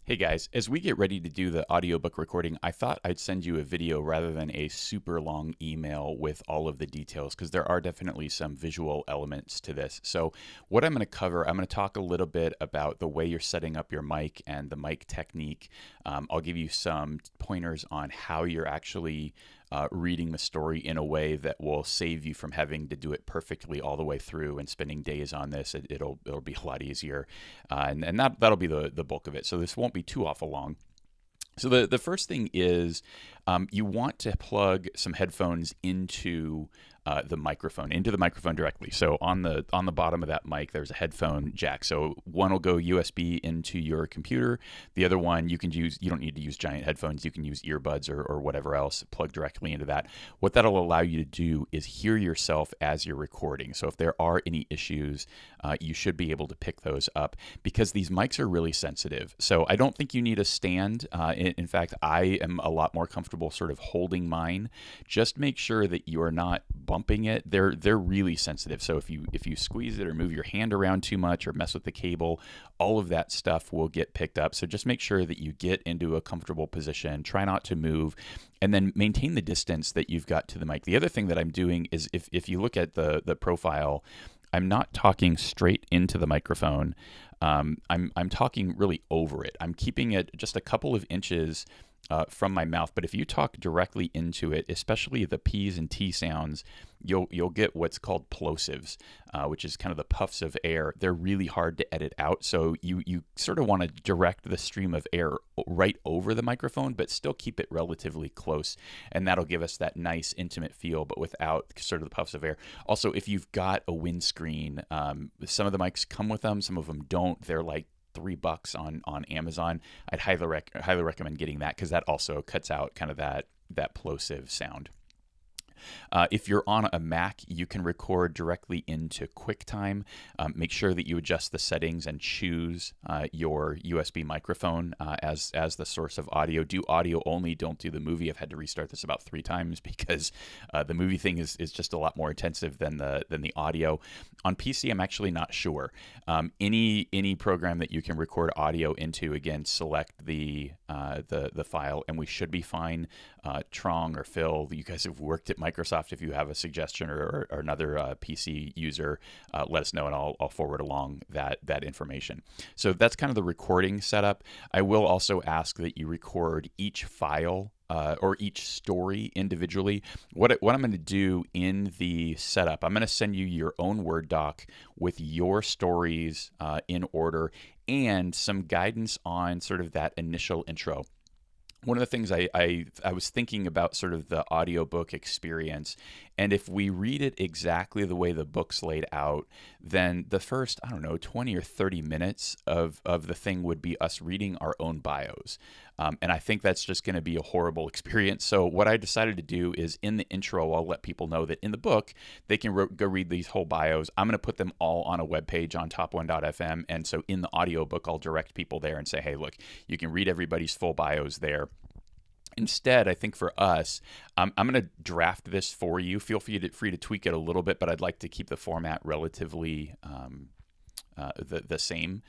Hey guys, as we get ready to do the audiobook recording, I thought I'd send you a video rather than a super long email with all of the details because there are definitely some visual elements to this. So, what I'm going to cover, I'm going to talk a little bit about the way you're setting up your mic and the mic technique. I'll give you some pointers on how you're actually reading the story in a way that will save you from having to do it perfectly all the way through and spending days on this. It'll be a lot easier, and that'll be the bulk of it. So this won't be too awful long. So the first thing is you want to plug some headphones into the microphone directly. So on the bottom of that mic, there's a headphone jack. So one will go USB into your computer. The other one you can use. You don't need to use giant headphones. You can use earbuds or whatever else. Plug directly into that. What that'll allow you to do is hear yourself as you're recording. So if there are any issues, you should be able to pick those up because these mics are really sensitive. So I don't think you need a stand. In fact, I am a lot more comfortable sort of holding mine. Just make sure that you are not bumping it. They're really sensitive. So if you squeeze it or move your hand around too much or mess with the cable, all of that stuff will get picked up. So just make sure that you get into a comfortable position. Try not to move, and then maintain the distance that you've got to the mic. The other thing that I'm doing is if you look at the profile, I'm not talking straight into the microphone. I'm talking really over it. I'm keeping it just a couple of inches from my mouth. But if you talk directly into it, especially the P's and T sounds, you'll get what's called plosives, which is kind of the puffs of air. They're really hard to edit out. So you sort of want to direct the stream of air right over the microphone, but still keep it relatively close. And that'll give us that nice intimate feel, but without sort of the puffs of air. Also, if you've got a windscreen, some of the mics come with them, some of them don't. They're like $3 on Amazon. I'd highly recommend getting that because that also cuts out kind of that plosive sound. If you're on a Mac, you can record directly into QuickTime. Make sure that you adjust the settings and choose your USB microphone as the source of audio. Do audio only, don't do the movie. I've had to restart this about 3 times because the movie thing is just a lot more intensive than the audio. On PC, I'm actually not sure. Any program that you can record audio into, again, select the file, and we should be fine. Trong or Phil, you guys have worked at Microsoft. If you have a suggestion or another PC user, let us know, and I'll forward along that information. So that's kind of the recording setup. I will also ask that you record each file or each story individually. What I'm going to do in the setup, I'm going to send you your own Word doc with your stories in order and some guidance on sort of that initial intro. One of the things I was thinking about sort of the audiobook experience, and if we read it exactly the way the book's laid out, then the first, 20 or 30 minutes of the thing would be us reading our own bios. And I think that's just going to be a horrible experience. So what I decided to do is in the intro, I'll let people know that in the book, they can go read these whole bios. I'm going to put them all on a web page on top1.fm. And so in the audiobook, I'll direct people there and say, hey, look, you can read everybody's full bios there. Instead, I think for us, I'm going to draft this for you. Feel free to tweak it a little bit, but I'd like to keep the format relatively the same.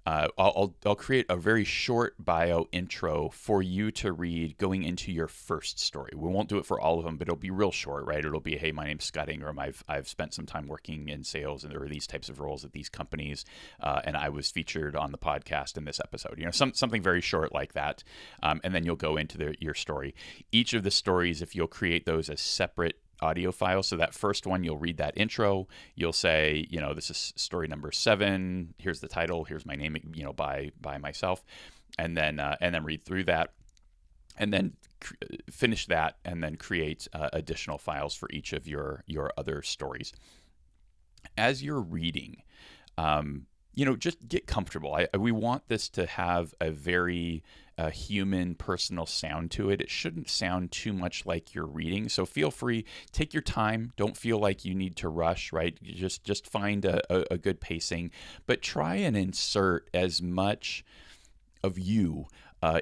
I'll create a very short bio intro for you to read going into your first story. We won't do it for all of them, but it'll be real short, right? It'll be, hey, my name's Scott Ingram. I've spent some time working in sales, and there are these types of roles at these companies, and I was featured on the podcast in this episode. Something very short like that, and then you'll go into your story. Each of the stories, if you'll create those as separate audio file. So that first one, you'll read that intro. You'll say, this is story number 7. Here's the title. Here's my name, by myself, and then read through that, and then finish that, and then create additional files for each of your other stories. As you're reading, just get comfortable. We want this to have a very human, personal sound to it. It shouldn't sound too much like you're reading. So feel free, take your time. Don't feel like you need to rush, right? Just find a good pacing, but try and insert as much of you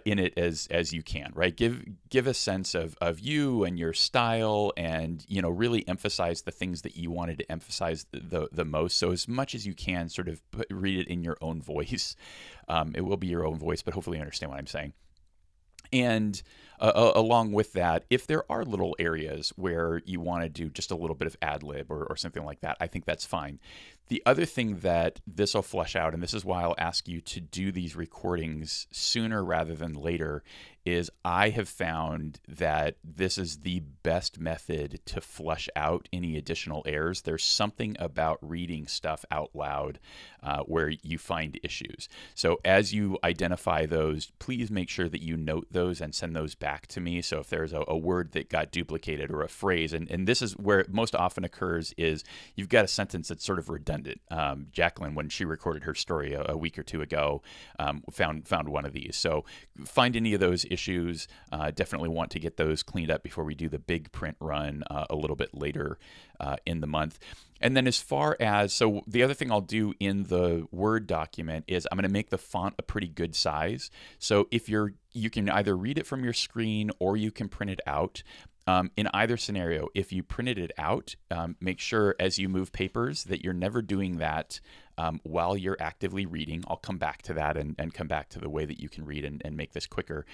in it as you can, right? Give a sense of you and your style, and really emphasize the things that you wanted to emphasize the most. So as much as you can, sort of read it in your own voice. It will be your own voice, but hopefully you understand what I'm saying. And along with that, if there are little areas where you want to do just a little bit of ad lib or something like that, I think that's fine. The other thing that this will flesh out, and this is why I'll ask you to do these recordings sooner rather than later, is I have found that this is the best method to flesh out any additional errors. There's something about reading stuff out loud where you find issues. So as you identify those, please make sure that you note those and send those back to me. So if there's a word that got duplicated or a phrase, and this is where it most often occurs, is you've got a sentence that's sort of redundant. Jacqueline, when she recorded her story a week or two ago, found one of these. So find any of those issues. Definitely want to get those cleaned up before we do the big print run a little bit later in the month. And then as far as, so the other thing I'll do in the Word document is I'm going to make the font a pretty good size. So if you can either read it from your screen or you can print it out. In either scenario, if you printed it out, make sure as you move papers that you're never doing that while you're actively reading. I'll come back to that and come back to the way that you can read and make this quicker.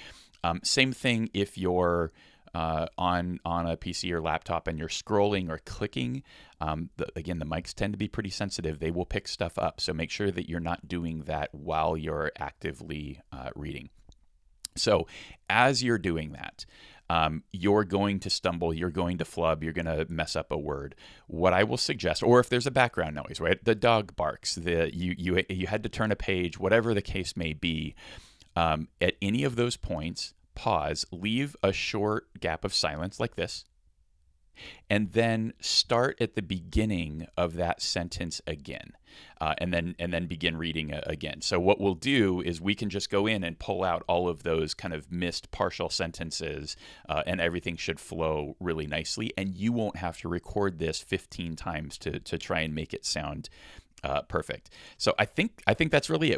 Same thing if you're on a PC or laptop and you're scrolling or clicking. Again, the mics tend to be pretty sensitive. They will pick stuff up. So make sure that you're not doing that while you're actively reading. So as you're doing that, you're going to stumble, you're going to flub, you're going to mess up a word. What I will suggest, or if there's a background noise, right? The dog barks, you had to turn a page, whatever the case may be. At any of those points, pause, leave a short gap of silence like this, and then start at the beginning of that sentence again, and then begin reading again. So what we'll do is we can just go in and pull out all of those kind of missed partial sentences, and everything should flow really nicely, and you won't have to record this 15 times to try and make it sound perfect. So I think that's really it.